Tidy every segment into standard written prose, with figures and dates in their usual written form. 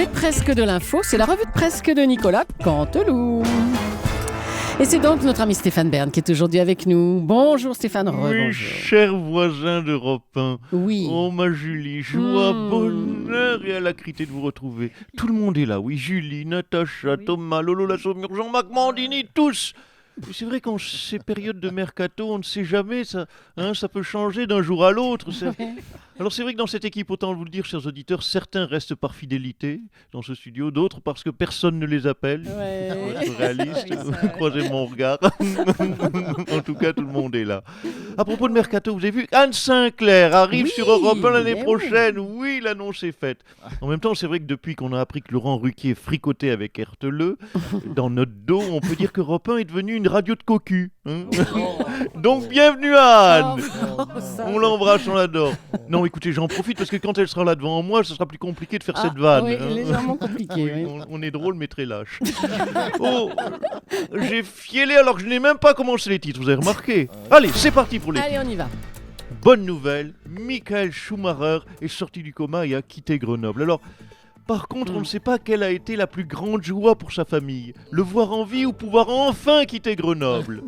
C'est presque de l'info, c'est la revue de presque de Nicolas Canteloup. Et c'est donc notre ami Stéphane Bern qui est aujourd'hui avec nous. Bonjour Stéphane, Oui, cher voisin d'Europe 1. Oui. Oh ma Julie, joie, bonheur et alacrité de vous retrouver. Tout le monde est là, oui. Julie, Natacha, Thomas, Lolo, la Saumur, Jean-Marc, Mandini, tous. Et c'est vrai qu'en ces périodes de mercato, on ne sait jamais, ça peut changer d'un jour à l'autre. Alors c'est vrai que dans cette équipe, autant vous le dire, chers auditeurs, certains restent par fidélité dans ce studio, d'autres parce que personne ne les appelle. Ouais. Pour être réaliste, vous croisez mon regard. En tout cas, tout le monde est là. À propos de mercato, vous avez vu, Anne Sinclair arrive sur Europe 1 l'année prochaine. Oui, l'annonce est faite. En même temps, c'est vrai que depuis qu'on a appris que Laurent Ruquier fricotait avec Herteleux, dans notre dos, on peut dire qu'Europe 1 est devenu une radio de cocu. Donc bienvenue à Anne. On l'embrasse, on l'adore. Non, écoutez, j'en profite parce que quand elle sera là devant moi, ce sera plus compliqué de faire cette vanne. Oui, légèrement compliqué. Oui, on est drôle mais très lâche. Oh, j'ai fiellé alors que je n'ai même pas commencé les titres, vous avez remarqué. Allez, c'est parti pour les Allez, titres. on y va. Bonne nouvelle, Michael Schumacher est sorti du coma et a quitté Grenoble. Alors, par contre, on ne sait pas quelle a été la plus grande joie pour sa famille. Le voir en vie ou pouvoir enfin quitter Grenoble.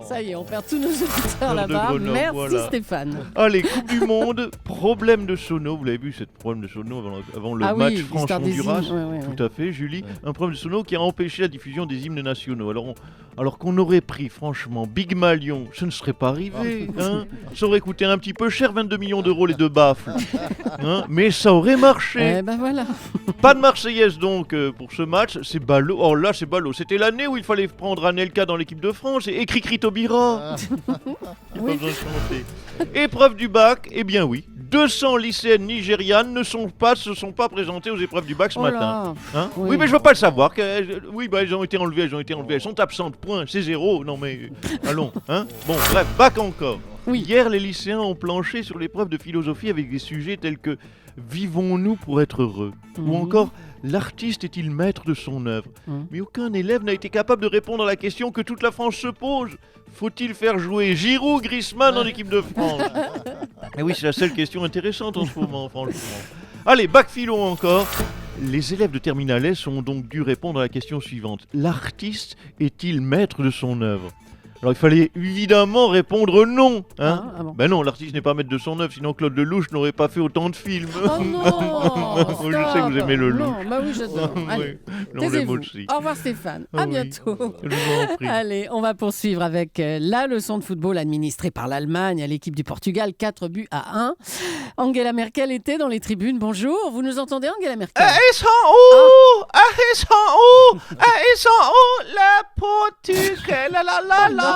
Ça y est, on perd tous nos auditeurs de là-bas. Grenoble, Merci voilà. Stéphane. Allez, Coupe du Monde, problème de sono. Vous l'avez vu, ce problème de sono avant le match France-Honduras. Tout à fait, Julie. Un problème de sono qui a empêché la diffusion des hymnes nationaux. Alors qu'on aurait pris, franchement, Big Malion, ce ne serait pas arrivé. Ça aurait coûté un petit peu cher, 22 millions d'euros les deux baffles. Mais ça aurait marché. Eh ben voilà. Pas de Marseillaise donc pour ce match, c'est ballot. Oh là, c'est ballot. C'était l'année où il fallait prendre Anelka dans l'équipe de France et Cricri Taubira. Il n'y a pas besoin de chanter. Épreuve du bac, eh bien oui. 200 lycéennes nigérianes ne se sont pas présentées aux épreuves du bac ce matin. Oui, mais je veux pas le savoir. Oui, elles ont été enlevées. Elles sont absentes, point. C'est zéro. Non mais, allons. Bon, bref, bac encore. Oui. Hier, les lycéens ont planché sur l'épreuve de philosophie avec des sujets tels que « Vivons-nous pour être heureux ?» ou encore « L'artiste est-il maître de son œuvre ?» Mais aucun élève n'a été capable de répondre à la question que toute la France se pose. Faut-il faire jouer Giroud, Griezmann en équipe de France? Et oui, c'est la seule question intéressante en ce moment, franchement. Allez, bac philo encore. Les élèves de Terminal S ont donc dû répondre à la question suivante. L'artiste est-il maître de son œuvre? Alors il fallait évidemment répondre non. Bon. Ben non, l'artiste n'est pas maître de son œuvre, sinon Claude Lelouch n'aurait pas fait autant de films. Oh non. Je sais que vous aimez le loup. Bah oui, j'adore. Allez, taisez-vous. Au revoir Stéphane. À bientôt. Je vous en prie. Allez, on va poursuivre avec la leçon de football administrée par l'Allemagne à l'équipe du Portugal, 4 buts à 1. Angela Merkel était dans les tribunes. Bonjour, vous nous entendez Angela Merkel? Ils sont où? Ils sont où? Ils sont où? Le Portugal, la.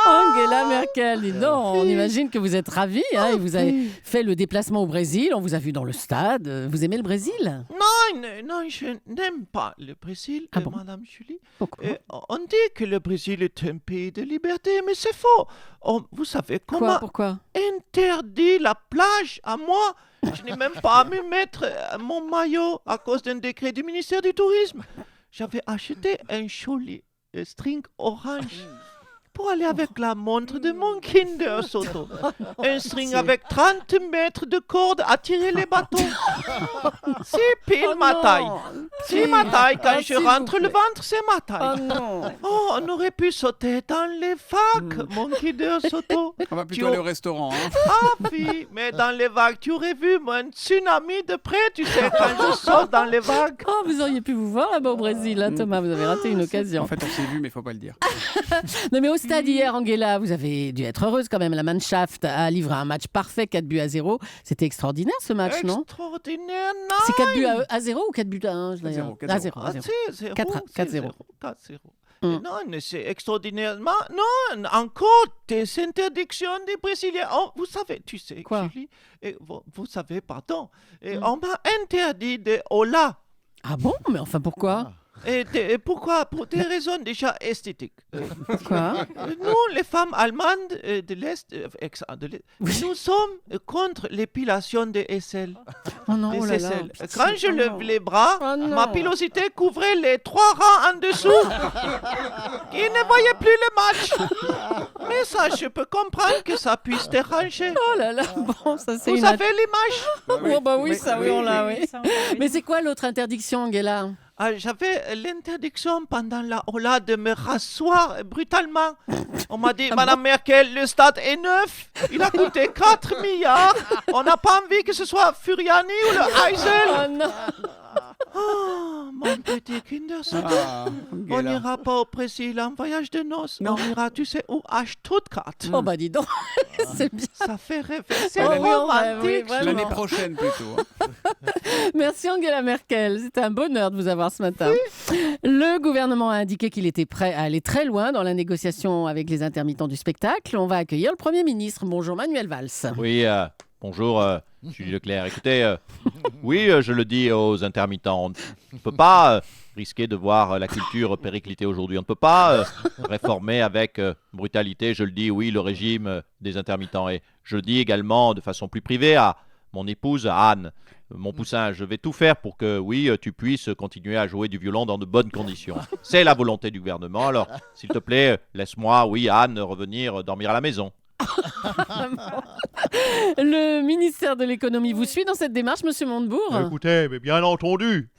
Angela Merkel, dis donc, on imagine que vous êtes ravie. Et vous avez fait le déplacement au Brésil, on vous a vu dans le stade. Vous aimez le Brésil? Non, je n'aime pas le Brésil, Ah bon? Madame Julie. Pourquoi? On dit que le Brésil est un pays de liberté, mais c'est faux. Vous savez comment Pourquoi? interdit la plage à moi? Je n'ai même pas à me mettre mon maillot à cause d'un décret du ministère du Tourisme. J'avais acheté un joli string orange pour aller avec la montre de mon Kinder Soto. Un string avec 30 mètres de corde à tirer les bâtons. C'est pile ma taille. C'est ma taille. Quand je rentre le ventre, c'est ma taille. On aurait pu sauter dans les vagues, mon Kinder Soto. On va plutôt aller au restaurant. Ah oui, mais dans les vagues, tu aurais vu mon tsunami de près, tu sais, quand je saute dans les vagues. Oh, vous auriez pu vous voir là-bas au Brésil, Thomas, vous avez raté une occasion. En fait, on s'est vu, mais faut pas le dire. Non, mais au stade hier, Angela, vous avez dû être heureuse quand même. La Mannschaft a livré un match parfait, 4 buts à 0. C'était extraordinaire ce match, non? Extraordinaire, non. C'est 4 buts à 0 ou 4 buts à 1 d'ailleurs? 4-0. À 0. Ah, c'est 4-0. 4-0. Non, mais c'est extraordinairement. Non, encore des interdictions des Brésiliens. Vous savez, tu sais, Quoi? Julie, vous savez, pardon, on m'a interdit de hola. Ah bon? Mais enfin, pourquoi? Pourquoi? Pour des raisons déjà esthétiques. Quoi? Nous, les femmes allemandes de l'Est, nous sommes contre l'épilation des aisselles. Oh non, Des oh là là, aisselles. pitié. Quand je Oh lève non. les bras, Oh non. ma pilosité couvrait les 3 rangs en dessous qui ne voyaient plus le match. Mais ça, je peux comprendre que ça puisse déranger. Oh là là, bon, ça c'est Vous une... avez l'image? Oh bah oui, ça oui, on l'a, oui. Ça, on l'a, Mais c'est quoi l'autre interdiction, Angela? J'avais l'interdiction pendant la Ola de me rasseoir brutalement. On m'a dit, Madame Merkel, le stade est neuf. Il a coûté 4 milliards. On n'a pas envie que ce soit Furiani ou le Heysel. Oh non. Oh, mon petit Kinderson. Ah, On Angela. n'ira pas au Brésil en voyage de noces. Non. On ira, tu sais où, à Stuttgart. Oh bah dis donc, c'est bien. Ça fait rêver. C'est Oh oui, on rêve, oui, romantique. vraiment. L'année prochaine plutôt. hein. Merci Angela Merkel, c'était un bonheur de vous avoir ce matin. Le gouvernement a indiqué qu'il était prêt à aller très loin dans la négociation avec les intermittents du spectacle. On va accueillir le Premier ministre. Bonjour Manuel Valls. Oui, bonjour, Julie Leclerc. Écoutez, oui, je le dis aux intermittents, on ne peut pas risquer de voir la culture péricliter aujourd'hui. On ne peut pas réformer avec brutalité, je le dis, oui, le régime des intermittents. Et je le dis également de façon plus privée à mon épouse Anne, mon poussin. Je vais tout faire pour que, oui, tu puisses continuer à jouer du violon dans de bonnes conditions. C'est la volonté du gouvernement. Alors, s'il te plaît, laisse-moi, oui, Anne, revenir dormir à la maison. Le ministère de l'économie vous suit dans cette démarche, Monsieur Montebourg? Écoutez, mais bien entendu,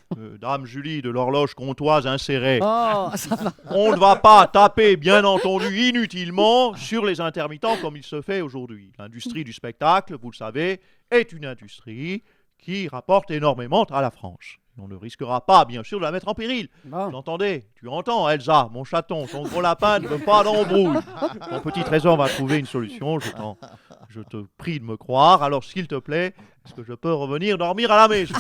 Dame Julie de l'horloge comptoise insérée. Oh, ça va. On ne va pas taper, bien entendu, inutilement sur les intermittents comme il se fait aujourd'hui. L'industrie du spectacle, vous le savez, est une industrie qui rapporte énormément à la France. On ne risquera pas, bien sûr, de la mettre en péril. Bon. Vous entendez? Tu entends, Elsa, mon chaton, ton gros lapin ne veut pas d'embrouille. Ton petit trésor va trouver une solution, je te prie de me croire. Alors, s'il te plaît, est-ce que je peux revenir dormir à la maison?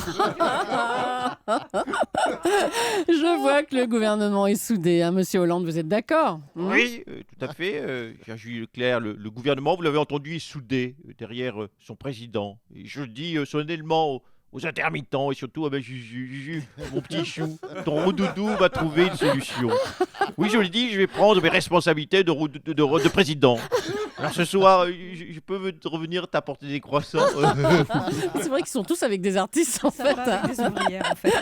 Je vois que le gouvernement est soudé, hein, Monsieur Hollande, vous êtes d'accord? Oui, tout à fait. Julie Leclerc, le gouvernement, vous l'avez entendu, est soudé derrière son président. Et je le dis solennellement aux intermittents et surtout à Juju, mon petit chou. Ton roux-doudou va trouver une solution. Oui, je le dis, je vais prendre mes responsabilités de président. Alors ce soir, je peux revenir t'apporter des croissants. C'est vrai qu'ils sont tous avec des artistes, en Ça fait. va avec des ouvrières, en fait.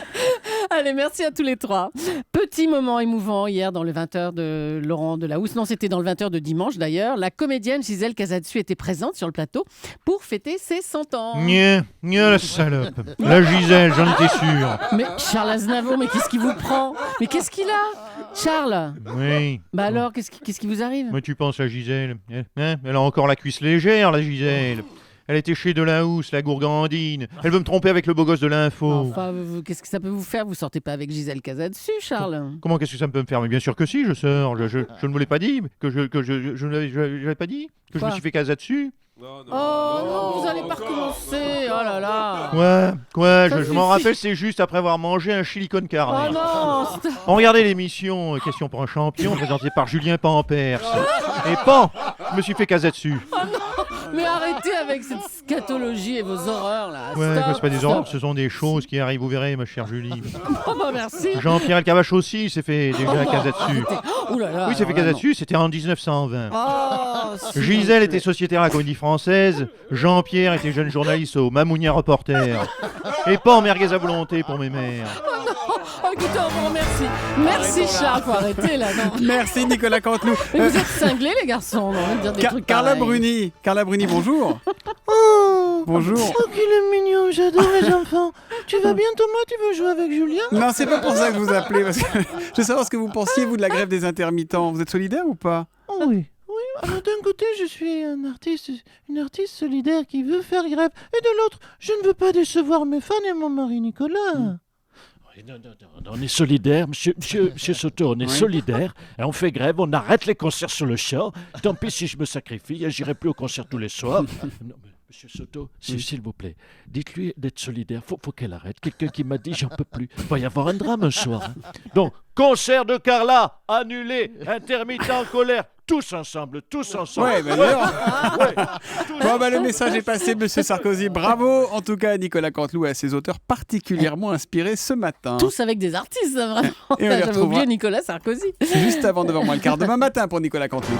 Allez, merci à tous les trois. Petit moment émouvant hier dans le 20h de Laurent Delahousse. Non, c'était dans le 20h de dimanche d'ailleurs. La comédienne Gisèle Casatsu était présente sur le plateau pour fêter ses 100 ans. Nya, la salope. La Gisèle, j'en étais sûr. Mais Charles Aznavour, mais qu'est-ce qui vous prend? Mais qu'est-ce qu'il a? Charles? Oui. Bah alors, qu'est-ce qui vous arrive? Mais tu penses à Gisèle, hein? Elle a encore la cuisse légère, la Gisèle. Elle était chez Delahousse, la gourgandine. Elle veut me tromper avec le beau gosse de l'info. Enfin, qu'est-ce que ça peut vous faire? Vous sortez pas avec Gisèle Casatsu, Charles? Comment qu'est-ce que ça peut me faire? Mais bien sûr que si, je sors. Je ne vous l'ai pas dit. Je ne l'avais pas dit. Que je Quoi? me suis fait caser dessus. Oh non, vous allez pas recommencer. Oh là là. Quoi, Ça je m'en suffit. rappelle, c'est juste après avoir mangé un chili con Oh carne. non. On regardait l'émission Question pour un champion présentée par Julien Pampers. Et pan, je me suis fait caser dessus. Mais arrêtez avec cette scatologie et vos horreurs là. Ouais, Stop, c'est pas des stop. horreurs, ce sont des choses qui arrivent, vous verrez, ma chère Julie. Oh bah merci. Jean-Pierre Elkabbach aussi s'est fait déjà caser dessus. Oh là là. Oui, il s'est fait alors là, caser non. dessus, c'était en 1920. Oh, s'il vous Gisèle plaît. était sociétaire à la Comédie Française, Jean-Pierre était jeune journaliste au Mamounia Reporter. Et pas en merguez à volonté pour mes mères. Oh, écoutez, on vous remercie. Merci Charles, faut arrêter là. Non. Merci Nicolas Canteloup. Mais vous êtes cinglés les garçons, on va dire des trucs Carla pareils. Bruni, bonjour. Bonjour. Oh, qu'il est mignon, j'adore les enfants. Tu vas bien Thomas, tu veux jouer avec Julien? Non, c'est pas pour ça que je vous appelais, parce que je veux savoir ce que vous pensiez, vous, de la grève des intermittents. Vous êtes solidaire ou pas? Oh oui. Oui, alors d'un côté, je suis une artiste solidaire qui veut faire grève. Et de l'autre, je ne veux pas décevoir mes fans et mon mari Nicolas. Non, on est solidaire, monsieur Soto, on est Oui. solidaire. On fait grève, on arrête les concerts sur le champ. Tant pis si je me sacrifie, j'irai plus au concert tous les soirs. Non, mais monsieur Soto, s'il vous plaît, dites-lui d'être solidaire. Faut qu'elle arrête. Quelqu'un qui m'a dit j'en peux plus. Il va y avoir un drame un soir. Hein. Donc, concert de Carla, annulé, intermittent en colère. Tous ensemble. Ouais, bah, alors. Bon, bah, le message est passé, monsieur Sarkozy. Bravo, en tout cas, à Nicolas Canteloup et à ses auteurs particulièrement inspirés ce matin. Tous avec des artistes, ça, vraiment. Et on les J'avais retrouvera oublié Nicolas Sarkozy. juste avant 9h moins le quart demain matin pour Nicolas Canteloup.